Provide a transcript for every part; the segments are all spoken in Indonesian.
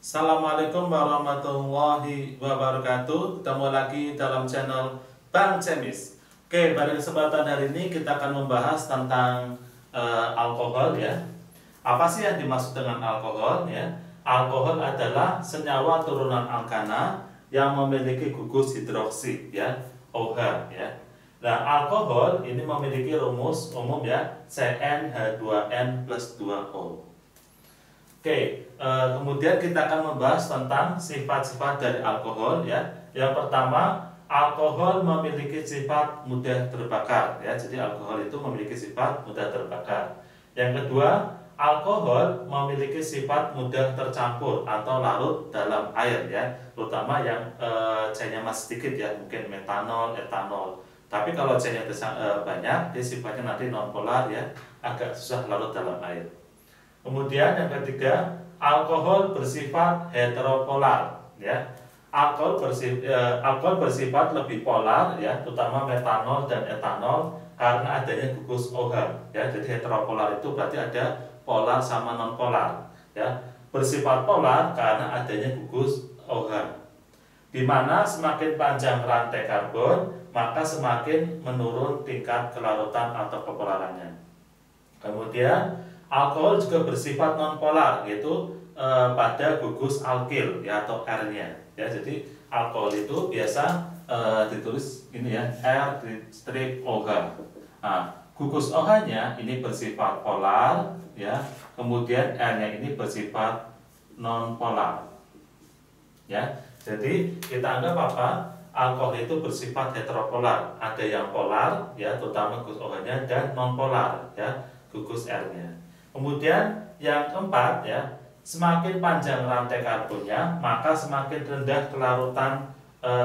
Assalamualaikum warahmatullahi wabarakatuh. Ketemu lagi dalam channel Bang Cemis. Oke, pada kesempatan hari ini kita akan membahas tentang alkohol ya. Apa sih yang dimaksud dengan alkohol ya? Alkohol adalah senyawa turunan alkana yang memiliki gugus hidroksi ya, OH ya. Nah, alkohol ini memiliki rumus umum ya, CnH2n plus 2O. Oke, kemudian kita akan membahas tentang sifat-sifat dari alkohol ya. Yang pertama, alkohol memiliki sifat mudah terbakar ya. Jadi alkohol itu memiliki sifat mudah terbakar. Yang kedua, alkohol memiliki sifat mudah tercampur atau larut dalam air ya. Terutama yang C-nya masih sedikit ya, mungkin metanol, etanol. Tapi kalau C-nya banyak, dia sifatnya nanti nonpolar ya, agak susah larut dalam air. Kemudian yang ketiga, alkohol bersifat heteropolar ya. Alkohol bersifat lebih polar ya, terutama metanol dan etanol karena adanya gugus OH ya. Jadi heteropolar itu berarti ada polar sama non polar ya. Bersifat polar karena adanya gugus OH. Di mana semakin panjang rantai karbon, maka semakin menurun tingkat kelarutan atau kepolarannya. Kemudian alkohol juga bersifat nonpolar, yaitu pada gugus alkil ya, atau R-nya ya. Jadi alkohol itu biasa ditulis ini ya, R strip OH. Nah, gugus OH-nya ini bersifat polar ya, kemudian R-nya ini bersifat nonpolar ya. Jadi kita anggap apa? Alkohol itu bersifat heteropolar, ada yang polar ya, terutama gugus OH-nya, dan nonpolar ya, gugus R-nya. Kemudian yang keempat ya, semakin panjang rantai karbonnya, maka semakin rendah kelarutan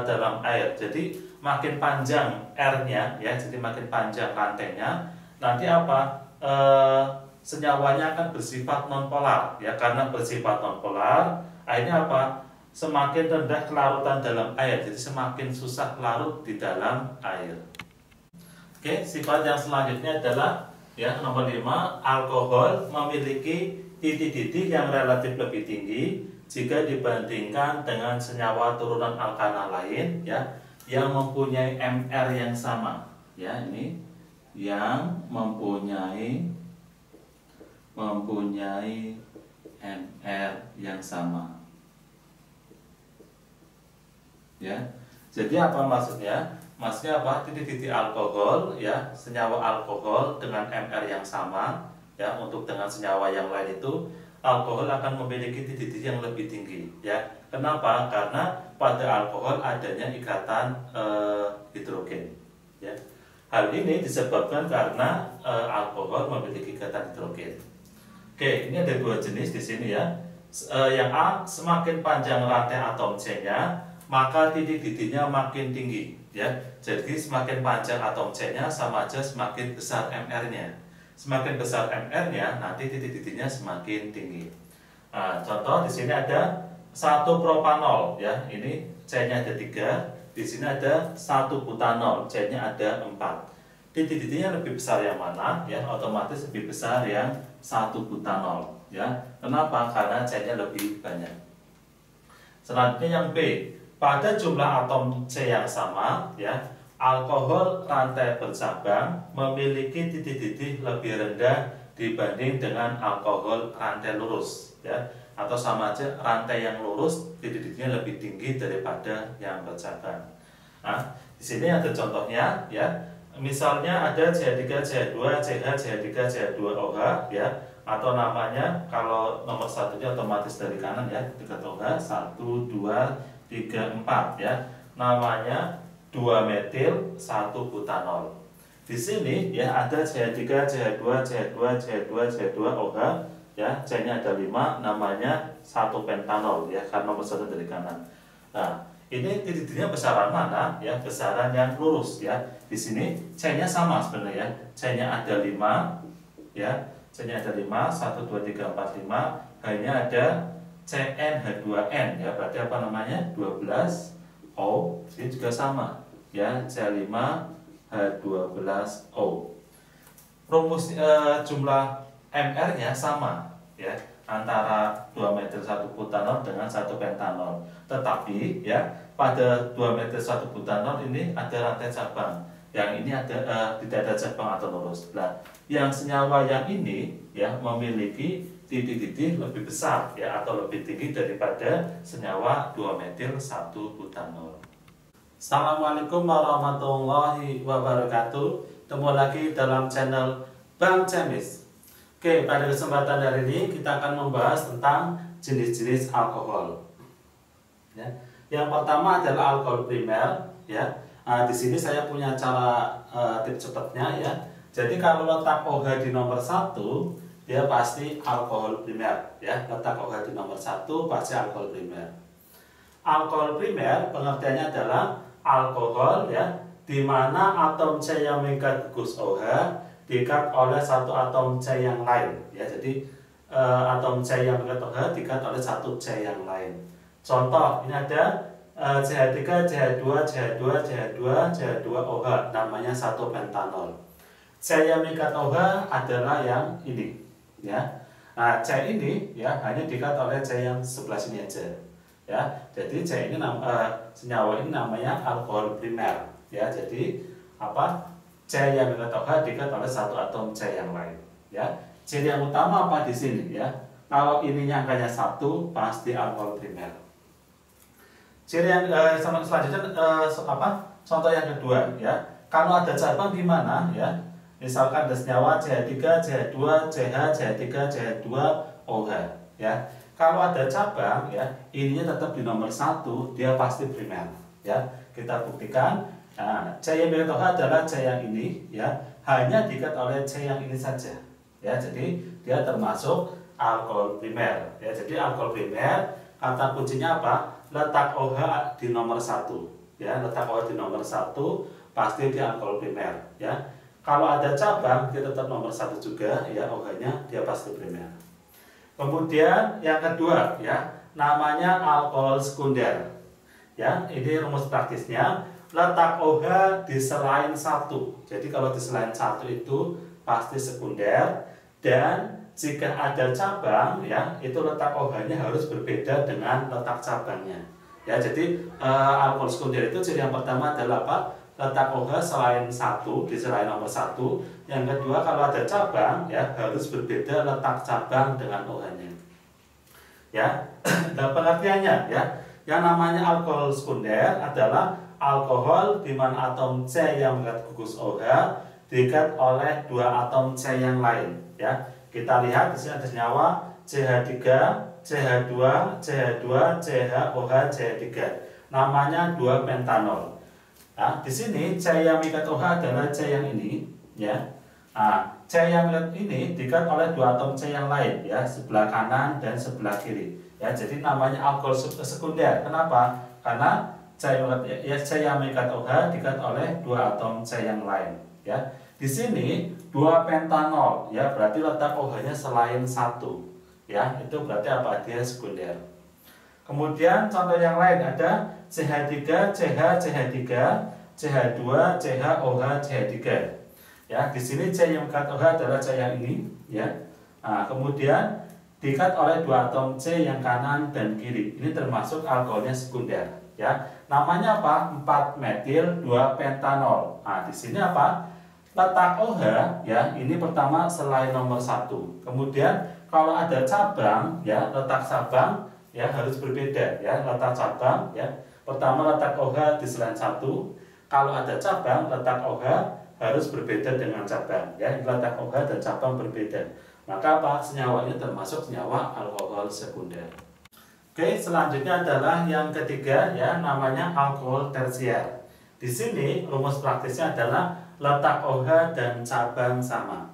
dalam air. Jadi makin panjang R-nya ya, jadi makin panjang rantainya, nanti apa? Senyawanya akan bersifat nonpolar ya, karena bersifat nonpolar, akhirnya apa? Semakin rendah kelarutan dalam air, jadi semakin susah larut di dalam air. Oke, sifat yang selanjutnya adalah ya, nomor 5, alkohol memiliki titik-titik yang relatif lebih tinggi jika dibandingkan dengan senyawa turunan alkana lain ya, yang mempunyai MR yang sama ya. Ini yang mempunyai MR yang sama ya. Jadi apa maksudnya? Maksudnya apa? Titik-titik alkohol ya, senyawa alkohol dengan MR yang sama ya. Untuk dengan senyawa yang lain itu, alkohol akan memiliki titik-titik yang lebih tinggi ya. Kenapa? Karena pada alkohol adanya ikatan hidrogen ya. Hal ini disebabkan karena alkohol memiliki ikatan hidrogen. Oke, ini ada dua jenis di sini ya. Yang A, semakin panjang rantai atom C-nya, maka titik-titiknya makin tinggi ya. Jadi semakin panjang atom C-nya, sama aja semakin besar MR-nya. Semakin besar MR-nya, nanti titik-titiknya semakin tinggi. Nah, contoh di sini ada 1 propanol ya. Ini C-nya ada 3, di sini ada 1 butanol, C-nya ada 4. Titik-titiknya lebih besar yang mana ya? Otomatis lebih besar yang 1 butanol ya. Kenapa? Karena C-nya lebih banyak. Selanjutnya yang B, pada jumlah atom C yang sama ya, alkohol rantai bercabang memiliki titik-titik lebih rendah dibanding dengan alkohol rantai lurus ya. Atau sama aja, rantai yang lurus titik-titiknya lebih tinggi daripada yang bercabang. Nah, di sini ada contohnya ya. Misalnya ada CH3, CH2, CH, CH3, CH2OH ya, atau namanya kalau nomor satunya otomatis dari kanan ya, dekat OH 1, 2, 3, 4 ya. Namanya 2 metil 1 butanol. Di sini ya ada CH3, CH2, CH2, CH2, CH2OH ya, C-nya ada 5, namanya 1 pentanol ya, karena nomor satu dari kanan. Nah, ini titik-titiknya besaran mana ya? Besaran yang lurus ya. Di sini C-nya sama sebenarnya ya. C-nya ada 5 ya. C-nya ada 5, 1, 2, 3, 4, 5. Hanya ada CnH2n ya. Berarti apa namanya? 12O. Ini juga sama ya. C5H12O. Rumus jumlah MR-nya sama ya. antara 2 metil 1 butanol dengan 1 pentanol. Tetapi ya, pada 2 metil 1 butanol ini ada rantai cabang. Yang ini tidak ada cabang atau lurus. Nah, yang senyawa yang ini ya memiliki titik-titik lebih besar ya atau lebih tinggi daripada senyawa 2 metil 1 butanol. Assalamualaikum warahmatullahi wabarakatuh. Ketemu lagi dalam channel Bang Cemis. Oke, pada kesempatan hari ini kita akan membahas tentang jenis-jenis alkohol. Ya. Yang pertama adalah alkohol primer. Ya. Di sini saya punya cara tips cepatnya ya. Jadi kalau letak OH di nomor 1, dia pasti alkohol primer ya. Letak OH di nomor 1 pasti alkohol primer. Alkohol primer pengertiannya adalah alkohol ya, di mana atom C yang mengikat gugus OH diikat oleh satu atom C yang lain ya. Jadi atom C yang mengikat OH diikat oleh satu C yang lain. Contoh, ini ada CH3, CH2, CH2, CH2, CH2 OH, namanya satu pentanol. C yang mengikat OH adalah yang ini ya. Nah, C ini ya hanya diikat oleh C yang sebelah sini aja ya. Jadi C ini senyawa ini namanya alkohol primer ya. Jadi apa? C yang mengikat OH diikat oleh satu atom C yang lain ya. Ciri yang utama apa di sini ya? Kalau ininya angkanya 1 pasti alkohol primer. Ciri yang selanjutnya contoh yang kedua ya. Kalau ada cabang di mana ya? Misalkan ada senyawa CH3, CH2, CH, CH3, CH2, OH ya. Kalau ada cabang ya, ininya tetap di nomor 1, dia pasti primer ya. Kita buktikan. Nah, C yang mengikat OH adalah C yang ini ya. Hanya diikat oleh C yang ini saja ya. Jadi dia termasuk alkohol primer ya. Jadi alkohol primer kata kuncinya apa? Letak OH di nomor 1 ya. Letak OH di nomor 1 pasti dia alkohol primer ya. Kalau ada cabang dia tetap nomor 1 juga ya, OH-nya dia pasti primer. Kemudian yang kedua ya, namanya alkohol sekunder ya. Ini rumus praktisnya, letak OH di selain 1. Jadi kalau di selain 1 itu pasti sekunder, dan jika ada cabang ya, itu letak OH-nya harus berbeda dengan letak cabangnya. Ya, jadi alkohol sekunder itu ciri yang pertama adalah apa? Letak OH selain 1, di selain nomor 1. Yang kedua, kalau ada cabang ya harus berbeda letak cabang dengan OH-nya. Ya. Nah, pengertiannya ya, yang namanya alkohol sekunder adalah alkohol di mana atom C yang mengikat gugus OH diikat oleh dua atom C yang lain ya. Kita lihat di sini ada senyawa CH3, CH2, CH2, CH, OH, CH3. Namanya 2 pentanol. Nah, di sini C yang mengikat OH adalah C yang ini ya. Nah, C yang mengikat ini diikat oleh dua atom C yang lain ya, sebelah kanan dan sebelah kiri. Ya, jadi namanya alkohol sekunder. Kenapa? Karena C yang mengikat OH diikat oleh dua atom C yang lain ya. Di sini 2 pentanol ya, berarti letak OH-nya selain 1 ya. Itu berarti apa? Dia sekunder. Kemudian contoh yang lain ada CH3, CH, CH3, CH2, CH, OH, CH3. Ya, di sini C yang mengikat OH adalah C yang ini ya. Nah, kemudian diikat oleh dua atom C yang kanan dan kiri. Ini termasuk alkoholnya sekunder ya. Namanya apa? 4 metil 2 pentanol. Nah, di sini apa? Letak OH ya, ini pertama selain nomor 1. Kemudian kalau ada cabang ya, letak cabang ya harus berbeda ya, letak cabang ya. Pertama letak OH di selain 1. Kalau ada cabang, letak OH harus berbeda dengan cabang ya. Letak OH dan cabang berbeda. Maka apa? Senyawa ini termasuk senyawa alkohol sekunder. Oke, selanjutnya adalah yang ketiga ya, namanya alkohol tersier. Di sini rumus praktisnya adalah letak OH dan cabang sama.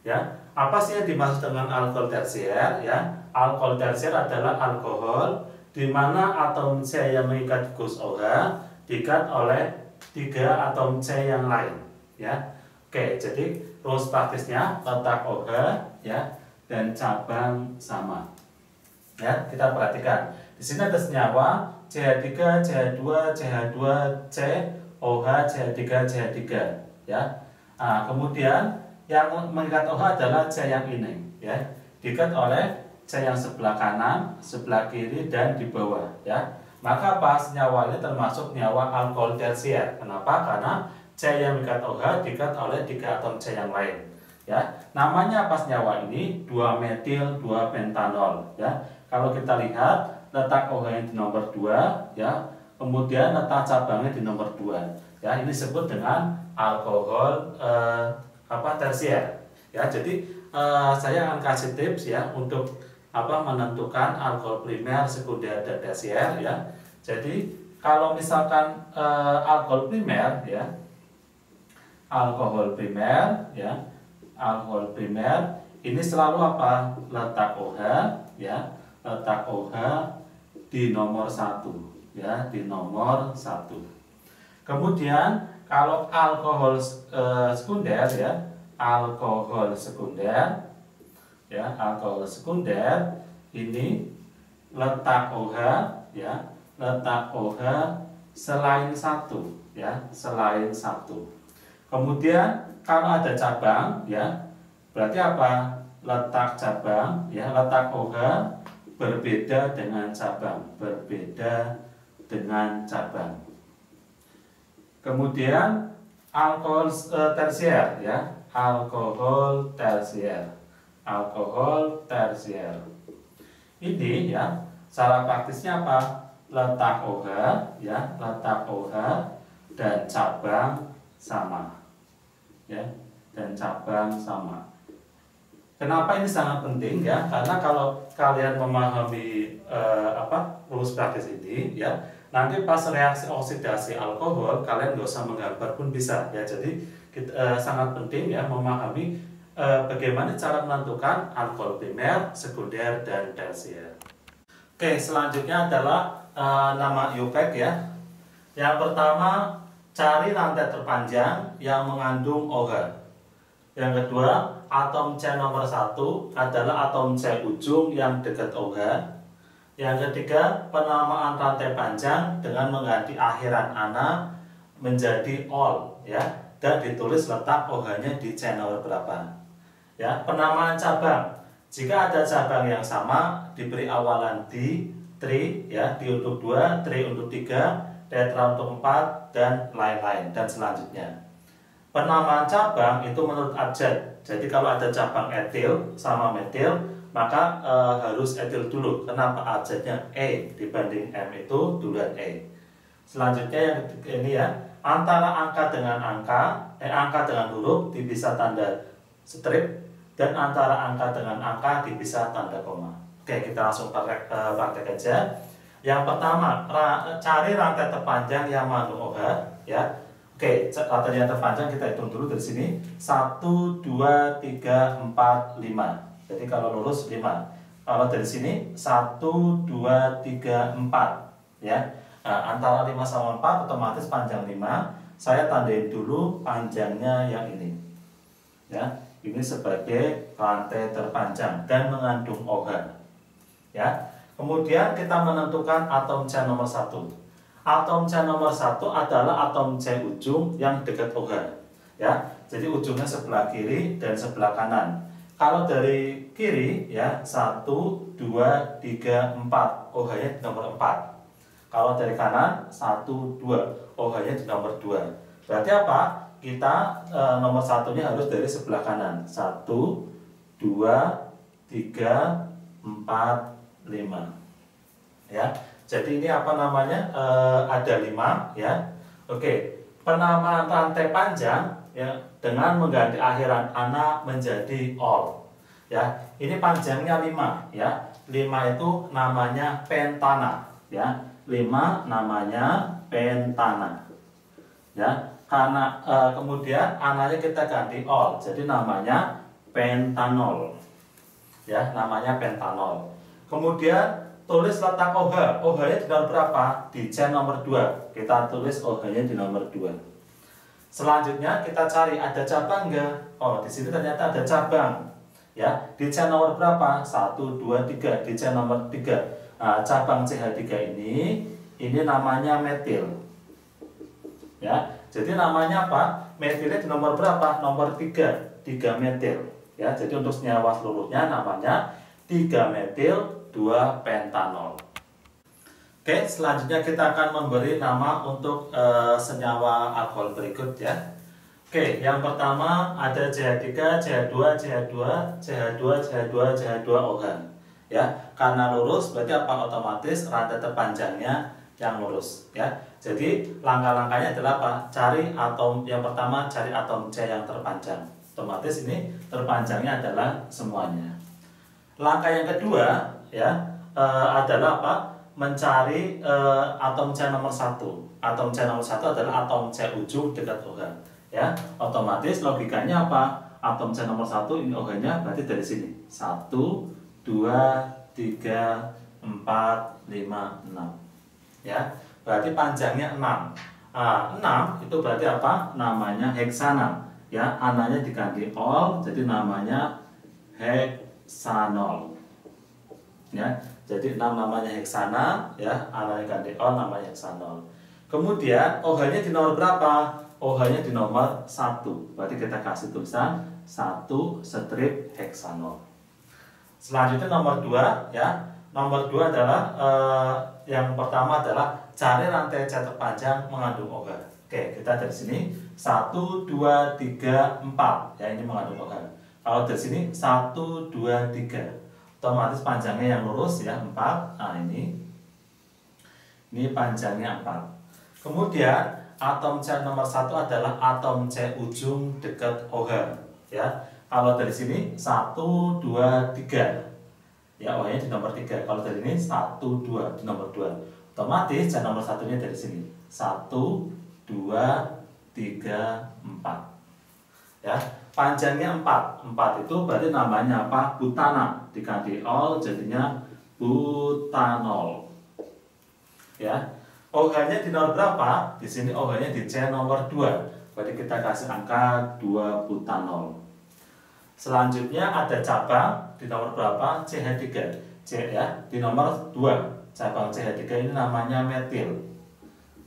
Ya, apa sih yang dimaksud dengan alkohol tersier? Ya, alkohol tersier adalah alkohol di mana atom C yang mengikat gugus OH diikat oleh 3 atom C yang lain. Ya, oke. Jadi rumus praktisnya letak OH ya dan cabang sama. Ya, kita perhatikan. Di sini ada senyawa CH3, CH2, CH2, C, OH, CH3, CH3 ya. Nah, kemudian yang mengikat OH adalah C yang ini ya. Diikat oleh C yang sebelah kanan, sebelah kiri, dan di bawah ya. Maka apa? Senyawa ini termasuk nyawa alkohol tersier. Kenapa? Karena C yang mengikat OH diikat oleh 3 atom C yang lain. Ya, namanya apa senyawa ini? 2-metil 2-pentanol ya. Kalau kita lihat letak OH-nya di nomor 2 ya, kemudian letak cabangnya di nomor 2. Ya, ini disebut dengan alkohol tersier. Ya, jadi saya akan kasih tips ya untuk menentukan alkohol primer, sekunder, dan tersier ya. Jadi kalau misalkan alkohol primer ya, alkohol primer ini selalu apa? Letak OH ya, letak OH di nomor 1 ya, di nomor 1. Kemudian kalau alkohol sekunder ya, alkohol sekunder ini letak OH ya, letak OH selain 1 ya, selain 1. Kemudian kalau ada cabang ya, berarti apa? Letak cabang ya, letak OH berbeda dengan cabang, berbeda dengan cabang. Kemudian alkohol tersier ya, alkohol tersier. Ini ya, cara praktisnya apa? Letak OH ya, letak OH dan cabang sama. Ya, dan cabang sama. Kenapa ini sangat penting ya? Karena kalau kalian memahami rumus praktis ini ya, nanti pas reaksi oksidasi alkohol kalian nggak usah menggambar pun bisa ya. Jadi sangat penting ya memahami bagaimana cara menentukan alkohol primer, sekunder, dan tersier. Oke, selanjutnya adalah nama IUPAC ya. Yang pertama, cari rantai terpanjang yang mengandung OH. Yang kedua, atom C nomor 1 adalah atom C ujung yang dekat OH. Yang ketiga, penamaan rantai panjang dengan mengganti akhiran ana menjadi ol ya, dan ditulis letak OH-nya di C nomor berapa. Ya, penamaan cabang. Jika ada cabang yang sama diberi awalan di, tri ya, di untuk 2, tri untuk 3, tetra untuk 4 dan lain-lain dan selanjutnya. Penamaan cabang itu menurut abjad. Jadi kalau ada cabang etil sama metil, maka harus etil dulu. Kenapa? Abjadnya E dibanding M itu duluan E. Selanjutnya yang ketiga ini ya, antara angka dengan angka dengan huruf dipisah tanda strip, dan antara angka dengan angka dipisah tanda koma. Oke, kita langsung praktek aja. Yang pertama, cari rantai terpanjang yang mengandung OH ya. Oke, rantai yang terpanjang kita hitung dulu dari sini. 1, 2, 3, 4, 5. Jadi kalau lurus 5. Kalau dari sini 1, 2, 3, 4 ya. Nah, antara 5 sama 4 otomatis panjang 5. Saya tandain dulu panjangnya yang ini. Ya, ini sebagai rantai terpanjang dan mengandung OH. Ya. Kemudian kita menentukan atom C nomor 1. Atom C nomor 1 adalah atom C ujung yang dekat OH. Ya, jadi ujungnya sebelah kiri dan sebelah kanan. Kalau dari kiri ya 1, 2, 3, 4, OH-nya di nomor 4. Kalau dari kanan 1, 2, OH-nya di nomor 2. Berarti apa? Kita nomor 1-nya harus dari sebelah kanan. 1, 2, 3, 4, 5. Ya. Jadi ini ada 5 ya. Oke, penamaan rantai panjang ya dengan mengganti akhiran ana menjadi ol. Ya, ini panjangnya 5 ya. 5 itu namanya pentana ya. 5 namanya pentana. Ya, karena kemudian ananya kita ganti ol. Jadi namanya pentanol. Ya, namanya pentanol. Kemudian tulis letak OH. OH-nya di nomor berapa? Di C nomor 2. Kita tulis OH-nya di nomor 2. Selanjutnya kita cari ada cabang enggak? Oh, di sini ternyata ada cabang. Ya, di C nomor berapa? 1, 2, 3. Di C nomor 3. Nah, cabang CH3 ini namanya metil. Ya, jadi namanya apa? Metilnya di nomor berapa? Nomor 3. 3 metil. Ya, jadi untuk senyawa seluruhnya namanya 3 metil 2 pentanol. Oke, selanjutnya kita akan memberi nama untuk senyawa alkohol berikut ya. Oke, yang pertama ada CH3, CH2, CH2, CH2, CH2, CH2OH. Ya, karena lurus berarti apa? Otomatis rantai terpanjangnya yang lurus ya. Jadi langkah-langkahnya adalah apa? Cari atom yang pertama, cari atom C yang terpanjang. Otomatis ini terpanjangnya adalah semuanya. Langkah yang kedua ya adalah apa? Mencari atom C nomor 1. Atom C nomor 1 adalah atom C ujung dekat OH. Ya, otomatis logikanya apa? Atom C nomor 1 ini OH-nya berarti dari sini. 1 2 3 4 5 6. Ya, berarti panjangnya 6. 6 itu berarti apa? Namanya heksana. Ya, ananya diganti ol jadi namanya heksanol. Ya, jadi namanya heksana ya, ananya ganti ol namanya heksanol. Kemudian OH-nya di nomor berapa? OH-nya di nomor 1. Berarti kita kasih tulisan 1 strip heksanol. Selanjutnya nomor 2 ya. Nomor 2 adalah yang pertama adalah cari rantai C terpanjang mengandung OH. Oke, kita dari sini 1 2 3 4 ya, ini mengandung OH. Kalau dari sini 1 2 3. Otomatis panjangnya yang lurus ya 4. Nah, ini panjangnya 4. Kemudian atom C nomor 1 adalah atom C ujung dekat OH ya. Kalau dari sini 1 2 3. Ya, OH-nya di nomor 3. Kalau dari ini 1 2 di nomor 2. Otomatis C nomor 1-nya dari sini. 1 2 3 4. Ya, panjangnya 4. 4 itu berarti namanya apa? Butana. Diganti ol jadinya butanol. Ya. OH-nya di nomor berapa? Di sini OH-nya di C nomor 2. Berarti kita kasih angka 2 butanol. Selanjutnya ada cabang di nomor berapa? CH3. C ya, di nomor 2. Cabang CH3 ini namanya metil.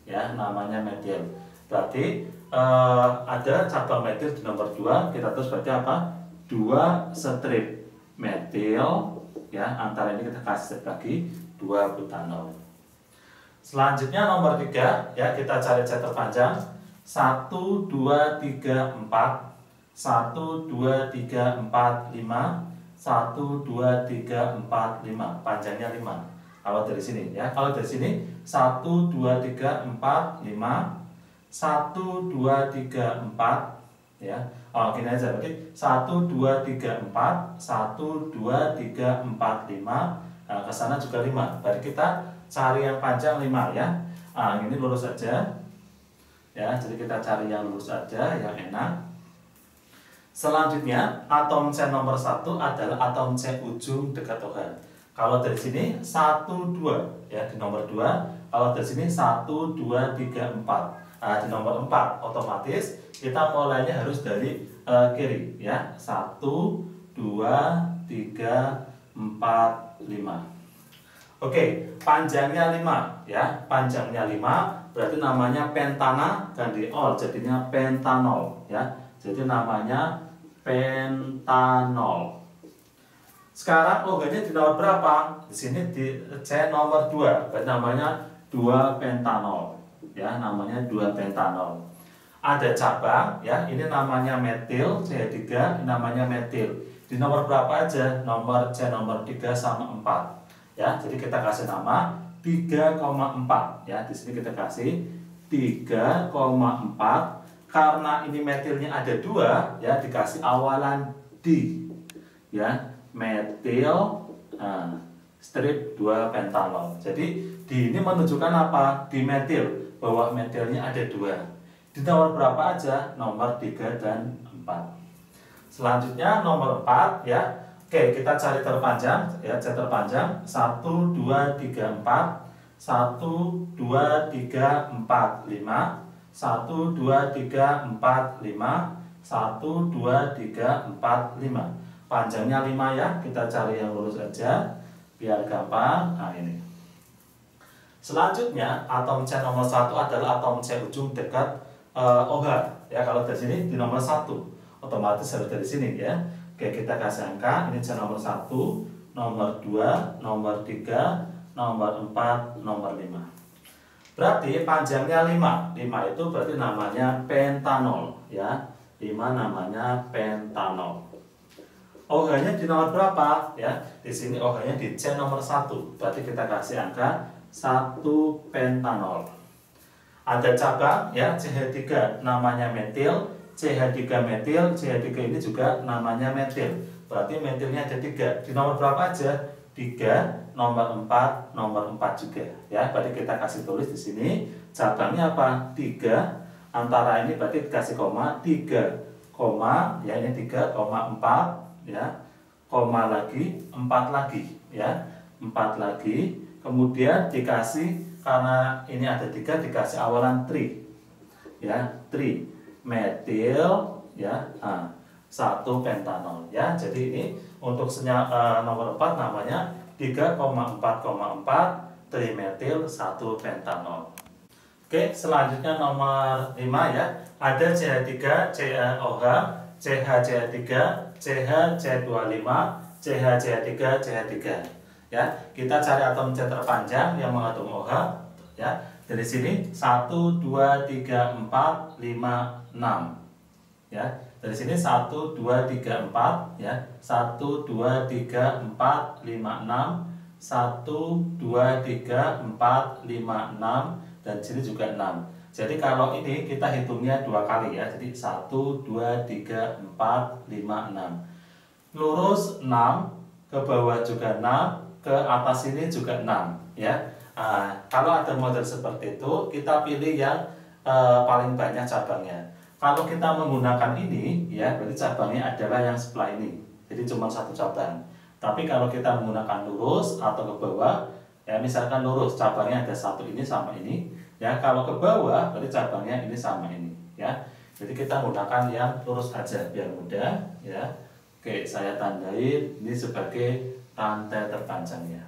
Ya, namanya metil. Berarti ada cabang metil di nomor 2. Kita terus berarti apa? 2 strip metil ya, antara ini kita kasih lagi 2 butanol. Selanjutnya nomor 3 ya, kita cari C terpanjang 1 2 3 4 1 2 3 4 5 1 2 3 4 5 panjangnya 5. Kalau dari sini ya, kalau dari sini 1 2 3 4 5 1 2 3 4 ya. Oh, gini aja berarti 1 2 3 4 1 2 3 4 5. Nah, ke sana juga 5. Berarti kita cari yang panjang 5 ya. Ini lurus saja. Ya, jadi kita cari yang lurus saja, yang enak. Selanjutnya, atom C nomor 1 adalah atom C ujung dekat OH. Kalau dari sini 1 2 ya, di nomor 2. Kalau dari sini 1 2 3 4. Nah, di nomor 4 otomatis kita mulainya harus dari kiri ya. 1 2 3 4 5. Oke, panjangnya 5 ya. Panjangnya 5 berarti namanya pentana ganti ol jadinya pentanol ya. Jadi namanya pentanol. Sekarang OH-nya di nomor berapa? Di sini di C nomor 2. Berarti namanya 2 pentanol ya, namanya 2 pentanol. Ada cabang ya, ini namanya metil, CH3 ini namanya metil. Di nomor berapa aja? Nomor C nomor 3 sama 4. Ya, jadi kita kasih nama 3,4 ya. Di sini kita kasih 3,4 karena ini metilnya ada 2 ya, dikasih awalan D. Ya, metil strip 2 pentanol. Jadi D ini menunjukkan apa? Dimetil, bahwa metilnya ada 2. Di nomor berapa aja? Nomor 3 dan 4. Selanjutnya nomor 4 ya. Oke, kita cari terpanjang ya, C terpanjang 1 2 3 4 1 2 3 4 5 1 2 3 4 5 1 2 3 4 5 panjangnya 5 ya, kita cari yang lurus aja biar gampang. Nah, ini. Selanjutnya atom C nomor 1 adalah atom C ujung dekat OH ya. Kalau dari sini di nomor 1 otomatis harus dari sini ya. Oke, kita kasih angka, ini C nomor 1, nomor 2, nomor 3, nomor 4, nomor 5. Berarti panjangnya 5. 5 itu berarti namanya pentanol ya. 5 namanya pentanol. OH-nya di nomor berapa ya? Di sini OH-nya di C nomor 1. Berarti kita kasih angka 1 pentanol. Ada cabang ya, CH3 namanya metil, CH3 metil, CH3 ini juga namanya metil. Berarti metilnya ada 3. Di nomor berapa aja? 3, nomor 4, nomor 4 juga ya. Berarti kita kasih tulis di sini cabangnya apa? 3. Antara ini berarti dikasih koma 3, koma ya ini 3,4 ya, koma lagi 4 lagi ya, 4 lagi, kemudian dikasih karena ini ada 3 dikasih awalan tri ya, tri metil ya, 1 pentanol ya. Jadi ini untuk nomor 4 namanya 3,4,4 trimetil 1 pentanol. Oke, selanjutnya nomor 5 ya, ada CH3 CaOH, CH3, CH25, CH3, CH3 ya. Kita cari atom C terpanjang yang mengandung OH ya. Dari sini 1 2 3 4 5 6 ya. Dari sini 1 2 3 4 ya. 1 2 3 4 5 6, 1 2 3 4 5 6 dan sini juga 6. Jadi kalau ini kita hitungnya 2 kali ya. Jadi 1 2 3 4 5 6. Lurus 6, ke bawah juga 6, ke atas ini juga 6 ya. Kalau ada model seperti itu, kita pilih yang paling banyak cabangnya. Kalau kita menggunakan ini ya, berarti cabangnya adalah yang sebelah ini. Jadi cuma 1 cabang. Tapi kalau kita menggunakan lurus atau ke bawah, ya misalkan lurus cabangnya ada 1 ini sama ini. Ya, kalau ke bawah berarti cabangnya ini sama ini ya. Jadi kita menggunakan yang lurus aja biar mudah ya. Oke, saya tandai ini sebagai rantai terpanjangnya.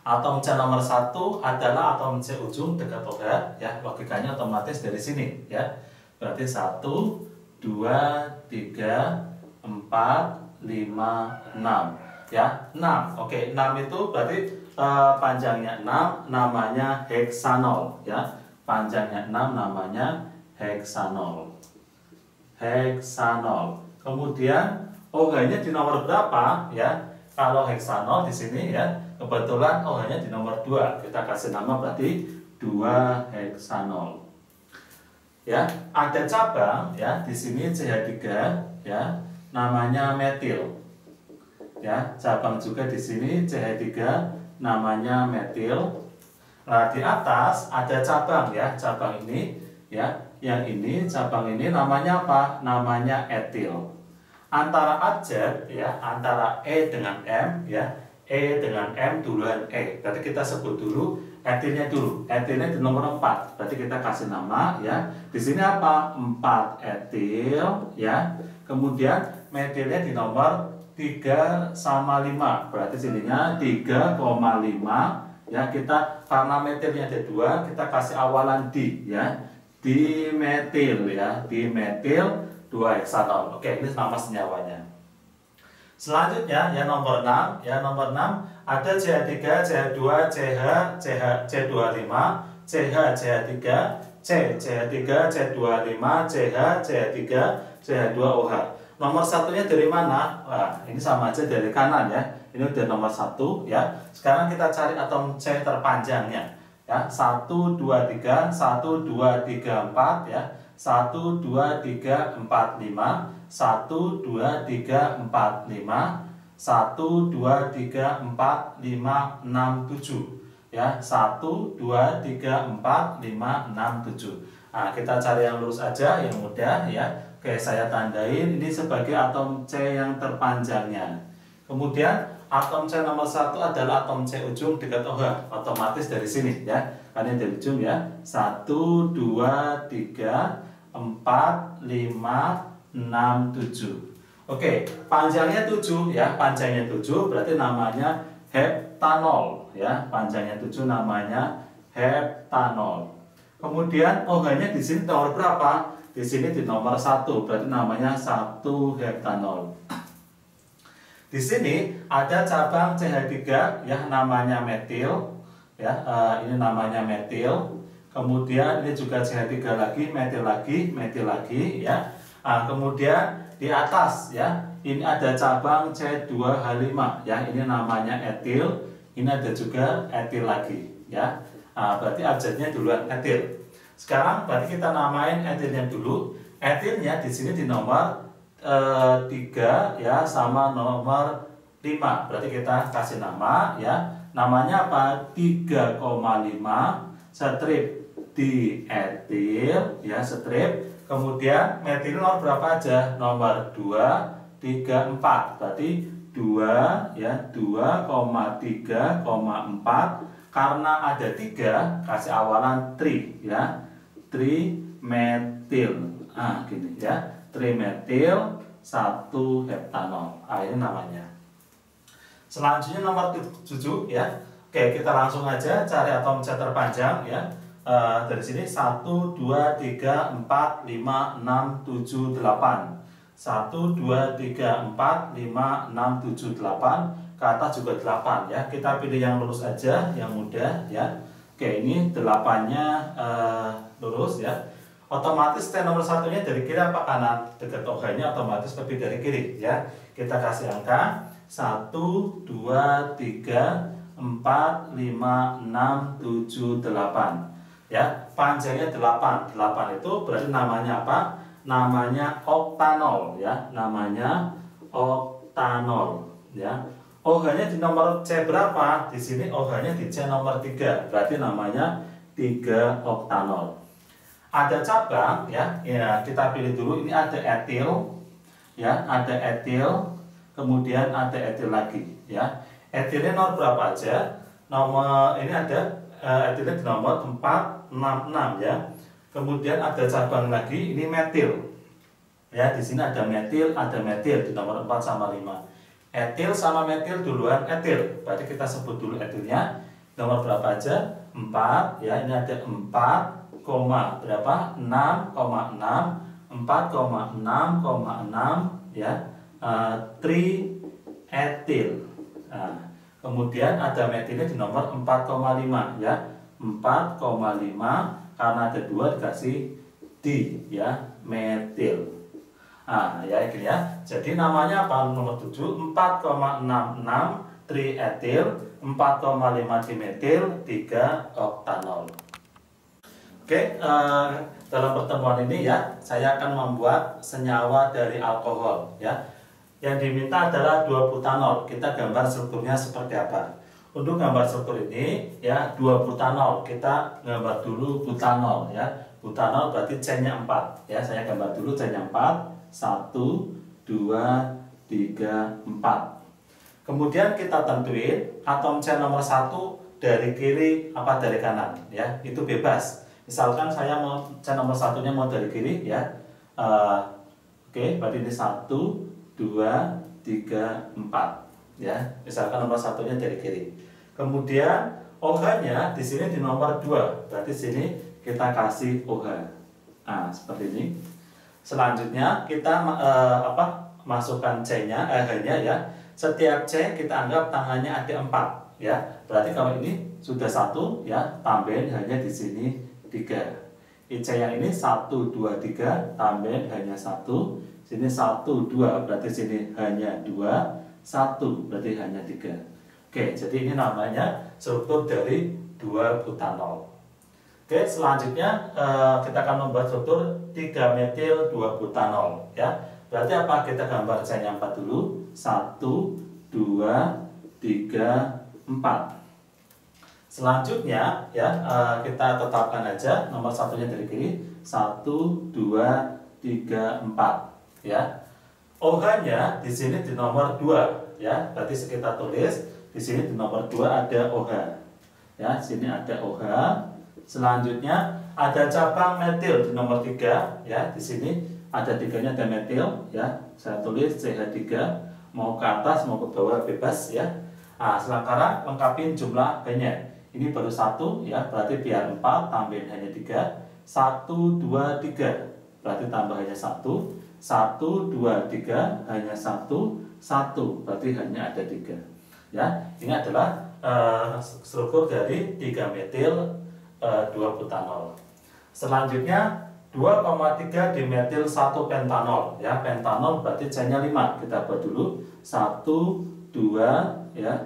Atom C nomor 1 adalah atom C ujung dekat OH ya. Logikanya otomatis dari sini ya. Berarti 1 2 3 4 5 6 ya. 6. Oke, 6 itu berarti panjangnya 6 namanya heksanol ya. Panjangnya 6 namanya heksanol. Heksanol. Kemudian OH-nya di nomor berapa ya? Kalau heksanol di sini ya, kebetulan OH-nya di nomor 2. Kita kasih nama berarti 2 heksanol. Ya, ada cabang ya di sini CH3 ya, namanya metil. Ya, cabang juga di sini CH3 namanya metil. Nah, di atas ada cabang ya, cabang ini ya, yang ini cabang ini namanya apa? Namanya etil. Antara AZ ya, antara E dengan M ya, E dengan M duluan E. Berarti kita sebut dulu etilnya dulu. Etilnya di nomor 4. Berarti kita kasih nama ya. Di sini apa? 4 etil ya. Kemudian metilnya di nomor 3 sama 5. Berarti sininya 3,5 ya. Kita karena metilnya ada 2, kita kasih awalan di ya. Dimetil ya. Dimetil 2 heksanol. Oke, ini nama senyawanya. Selanjutnya yang nomor 6, ya nomor 6 ada CH3, CH2, CH25, CH3, CH3, CH25, CH3, CH2OH. Nomor satunya dari mana? Wah, ini sama aja dari kanan ya. Ini udah nomor 1 ya. Sekarang kita cari atom C terpanjangnya. Ya, 1 2 3, 1 2 3 4 ya. 1 2 3 4 5, 1 2 3 4 5, 1 2 3 4 6 7 ya. 1 2 3 4 5 6 7. Nah, kita cari yang lurus aja, yang mudah ya. Oke, saya tandain ini sebagai atom C yang terpanjangnya. Kemudian atom C nomor 1 adalah atom C ujung dekat OH. Otomatis dari sini ya. Karena dari ujung ya. 1 2 3 4 5 6 7. Oke, panjangnya 7 ya. Panjangnya 7 berarti namanya heptanol ya. Panjangnya 7 namanya heptanol. Kemudian OH-nya di sini nomor berapa? Di sini di nomor 1, berarti namanya 1 heptanol. Di sini ada cabang CH3 ya, namanya metil ya, ini namanya metil. Kemudian ini juga CH3 lagi, metil lagi, metil lagi ya. Kemudian di atas ya, ini ada cabang C2H5 ya, ini namanya etil. Ini ada juga etil lagi ya. Berarti abjadnya duluan etil. Sekarang berarti kita namain etilnya dulu. Etilnya di sini di nomor 3 ya, sama nomor 5. Berarti kita kasih nama ya. Namanya apa? 3,5 strip di etil ya, strip. Kemudian metil nomor berapa aja? Nomor 2, 3, 4. Berarti 2 ya, 2,3,4. Karena ada 3, kasih awalan tri ya. Trimetil. Gini ya. Trimetil 1 heptanol. Ini namanya. Selanjutnya nomor 7 ya. Oke, kita langsung aja cari atom C terpanjang ya. Dari sini 1, 2, 3, 4, 5, 6, 7, 8. 1, 2, 3, 4, 5, 6, 7, 8. Ke atas juga 8 ya. Kita pilih yang lurus aja, yang mudah ya. Oke, ini 8-nya lurus ya. Otomatis T nomor 1-nya dari kiri apa kanan? Dekat OH-nya otomatis lebih dari kiri ya. Kita kasih angka 1, 2, 3, 4, 5, 6, 7, 8 ya. Panjangnya 8. 8 itu berarti namanya apa? Namanya oktanol ya. Namanya oktanol ya. OH-nya di nomor C berapa? Di sini OH-nya di C nomor 3. Berarti namanya 3 oktanol. Ada cabang ya, kita pilih dulu. Ini ada etil ya, ada etil, kemudian ada etil lagi ya. Etilnya nomor berapa aja? Nomor ini ada etilnya di nomor 466 ya. Kemudian ada cabang lagi, ini metil ya. Di sini ada metil di nomor 4 sama 5. Etil sama metil duluan etil. Berarti kita sebut dulu etilnya. Nomor berapa aja? 4 ya. Ini ada 4, berapa? 6,6, 4,6,6 ya. Trietil. Kemudian ada metilnya di nomor 4,5 ya. 4,5 karena ada 2 dikasih di ya, metil. Ya ini ya. Jadi namanya apa? Nomor 7 4,66 trietil, 4,5 dimetil, 3 oktanol. Oke, dalam pertemuan ini ya, saya akan membuat senyawa dari alkohol ya. Yang diminta adalah 2 butanol. Kita gambar strukturnya seperti apa. Untuk gambar struktur ini ya, 2 butanol. Kita gambar dulu butanol ya. Butanol berarti C-nya 4 ya. Saya gambar dulu C-nya 4. 1, 2, 3, 4. Kemudian kita tentuin atom C nomor 1 dari kiri apa dari kanan ya. Itu bebas. Misalkan saya mau C nomor 1-nya mau dari kiri ya. Oke, berarti ini 1, 2, 3, 4 ya. Misalkan nomor 1-nya dari kiri. Kemudian OH-nya di sini di nomor 2. Berarti sini kita kasih OH. Seperti ini. Selanjutnya kita masukkan C-nya, H-nya ya. Setiap C kita anggap tangannya ada 4 ya. Berarti kalau ini sudah 1 ya, tambahin H-nya di sini 3. C yang ini 1, 2, 3, tambahin hanya 1. Sini 1, 2, berarti sini hanya 2. 1, berarti hanya 3. Oke, jadi ini namanya struktur dari 2 butanol. Oke, selanjutnya kita akan membuat struktur 3 metil 2 butanol ya. Berarti apa? Kita gambar C-nya 4 dulu. 1, 2, 3, 4. Selanjutnya ya, kita tetapkan aja nomor 1-nya dari kiri. 1, 2, 3, 4 ya. OH-nya di sini di nomor 2 ya. Berarti kita tulis di sini di nomor 2 ada OH. Ya, sini ada OH. Selanjutnya ada cabang metil di nomor 3 ya. Di sini ada 3-nya ada metil ya. Saya tulis CH3, mau ke atas mau ke bawah bebas ya. Sekarang lengkapin jumlah H-nya. Ini baru 1 ya, berarti biar 4 tambahin hanya 3. 1, 2, 3. Berarti tambah hanya 1. 1, 2, 3 hanya 1, 1 berarti hanya ada 3. Ya, ini adalah struktur dari 3 metil 2 butanol. Selanjutnya 2,3 dimetil 1 pentanol. Ya, pentanol berarti C-nya 5. Kita buat dulu 1, 2, ya,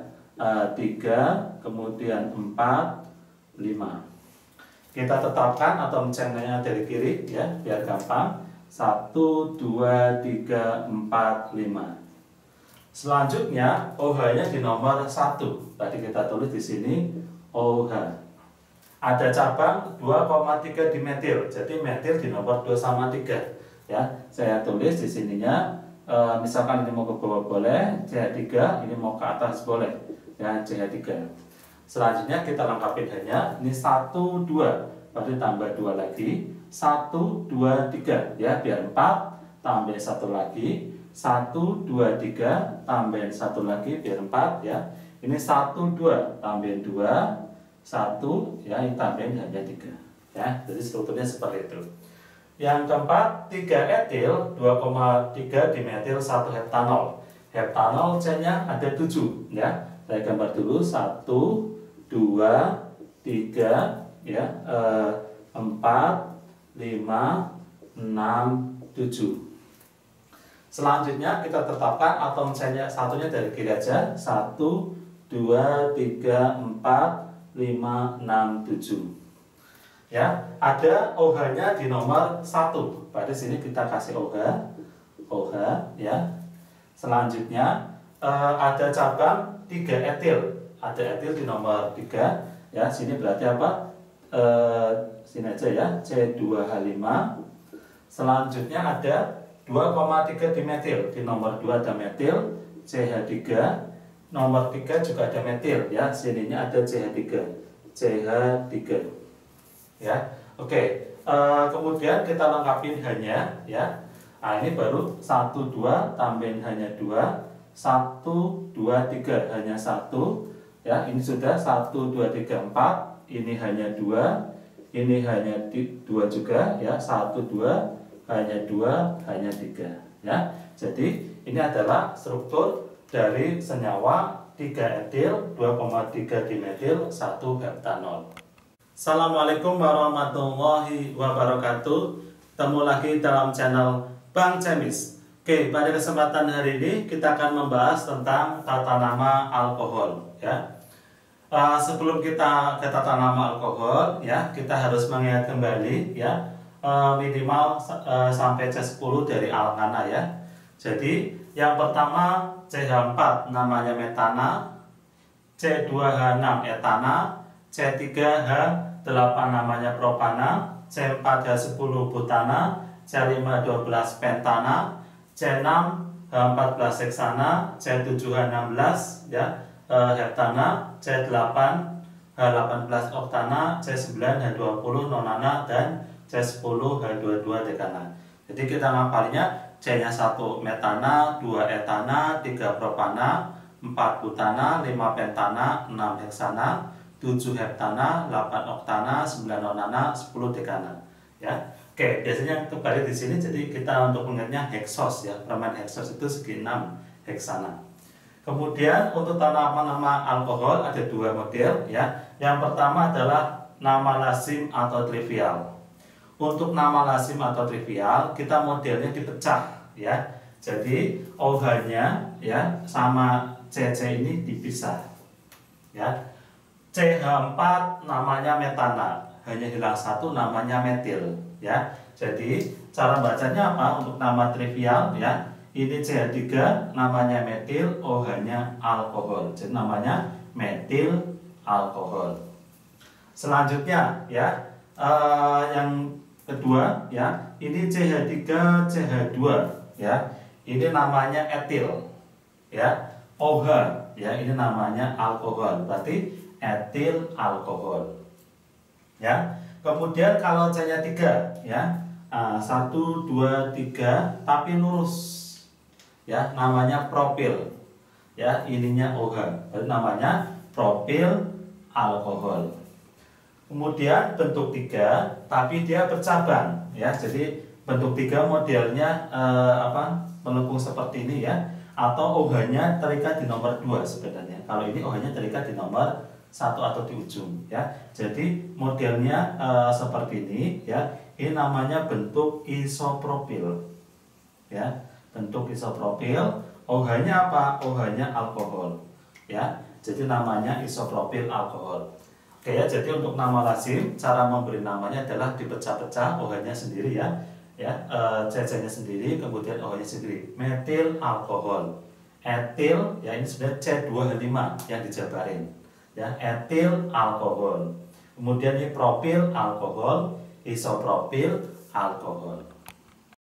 3, kemudian 4, 5. Kita tetapkan atom C-nya dari kiri, ya, biar gampang. 1, 2, 3, 4, 5. Selanjutnya OH-nya di nomor 1. Tadi kita tulis di sini OH. Ada cabang 2,3 dimetil. Jadi metil di nomor 2 sama 3. Ya, saya tulis di sininya. Misalkan ini mau ke bawah boleh, CH3, ini mau ke atas boleh. Ya, CH3. Selanjutnya kita lengkapi hanya ini 1, 2. Berarti tambah 2 lagi. 1, 2, 3. Ya, biar 4 tambah 1 lagi. 1, 2, 3 tambahin 1 lagi biar 4, ya. Ini 1, 2 tambahin 2, 1, ya, ini tambahin hanya 3. Ya, jadi strukturnya seperti itu. Yang keempat, 3 etil 2,3 dimetil 1 heptanol. Heptanol C-nya ada 7, ya. Saya gambar dulu 1, 2, 3, ya, 4, 5, 6, 7. Selanjutnya kita tetapkan atom C-nya satunya dari kiri aja. 1, 2, 3, 4, 5, 6, 7. Ya, ada OH-nya di nomor 1. Pada sini kita kasih OH, ya. Selanjutnya ada cabang 3 etil. Ada etil di nomor 3, ya. Sini berarti apa? Sini aja ya, C2H5. Selanjutnya ada 2,3 dimetil. Di nomor 2 ada metil, CH3. Nomor 3 juga ada metil, ya. Sininya ada CH3. CH3. Ya. Oke. Kemudian kita lengkapin hanya, ya. Nah, ini baru 1, 2 tambahin hanya 2. 1, 2, 3 hanya 1. Ya, ini sudah 1, 2, 3, 4. Ini hanya 2. Ini hanya 2 juga, ya. 1, 2 hanya 2, hanya 3, ya. Jadi ini adalah struktur dari senyawa 3 etil 2,3 dimetil 1 heptanol. Assalamualaikum warahmatullahi wabarakatuh. Ketemu lagi dalam channel Bang Cemis. Oke, pada kesempatan hari ini kita akan membahas tentang tata nama alkohol, ya. Sebelum kita ke tata nama alkohol, ya, kita harus mengingat kembali, ya, minimal sampai C10 dari alkana, ya. Jadi yang pertama CH4 namanya metana, C2H6 etana, C3H8 namanya propana, C4H10 butana, C512 pentana, C6H14 heksana, C7H16, ya, heptana, C8H18 oktana, C9H20 nonana, dan C10H22 dekana. Jadi kita ngapalnya C-nya 1 metana, 2 etana, 3 propana, 4 butana, 5 pentana, 6 heksana, 7 heptana, 8 oktana, 9 nonana, 10 dekana. Ya. Oke, biasanya kebalik di sini, jadi kita untuk mengingatnya heksos, ya. Permen heksos itu segi 6 heksana. Kemudian untuk nama alkohol ada 2 model, ya. Yang pertama adalah nama lazim atau trivial. Untuk nama lazim atau trivial kita modelnya dipecah, ya. Jadi OH-nya, ya, sama CC ini dipisah, ya. CH4 namanya metana, hanya hilang 1 namanya metil, ya. Jadi cara bacanya apa untuk nama trivial, ya? Ini CH3 namanya metil, OH-nya alkohol. Jadi namanya metil alkohol. Selanjutnya, ya, yang kedua, ya, ini CH3 CH2, ya, ini namanya etil, ya. OH, ya, ini namanya alkohol, berarti etil alkohol, ya. Kemudian kalau C-nya 3, ya, 1, 2, 3 tapi lurus, ya, namanya propil, ya, ininya OH, berarti namanya propil alkohol. Kemudian bentuk 3 tapi dia bercabang, ya. Jadi Bentuk 3 modelnya melengkung seperti ini ya, atau OH-nya terikat di nomor 2 sebenarnya. Kalau ini OH-nya terikat di nomor 1 atau di ujung ya. Jadi modelnya seperti ini ya. Ini namanya bentuk isopropil. Ya, bentuk isopropil. OH-nya apa? OH-nya alkohol. Ya. Jadi namanya isopropil alkohol. Oke ya, jadi untuk nama lazim cara memberi namanya adalah dipecah-pecah OH-nya sendiri ya. CC-nya sendiri, kemudian OH-nya sendiri. Metil alkohol, etil, ya ini sebenarnya C2H5 yang dijabarin, ya etil alkohol. Kemudian ini propil alkohol, isopropil alkohol.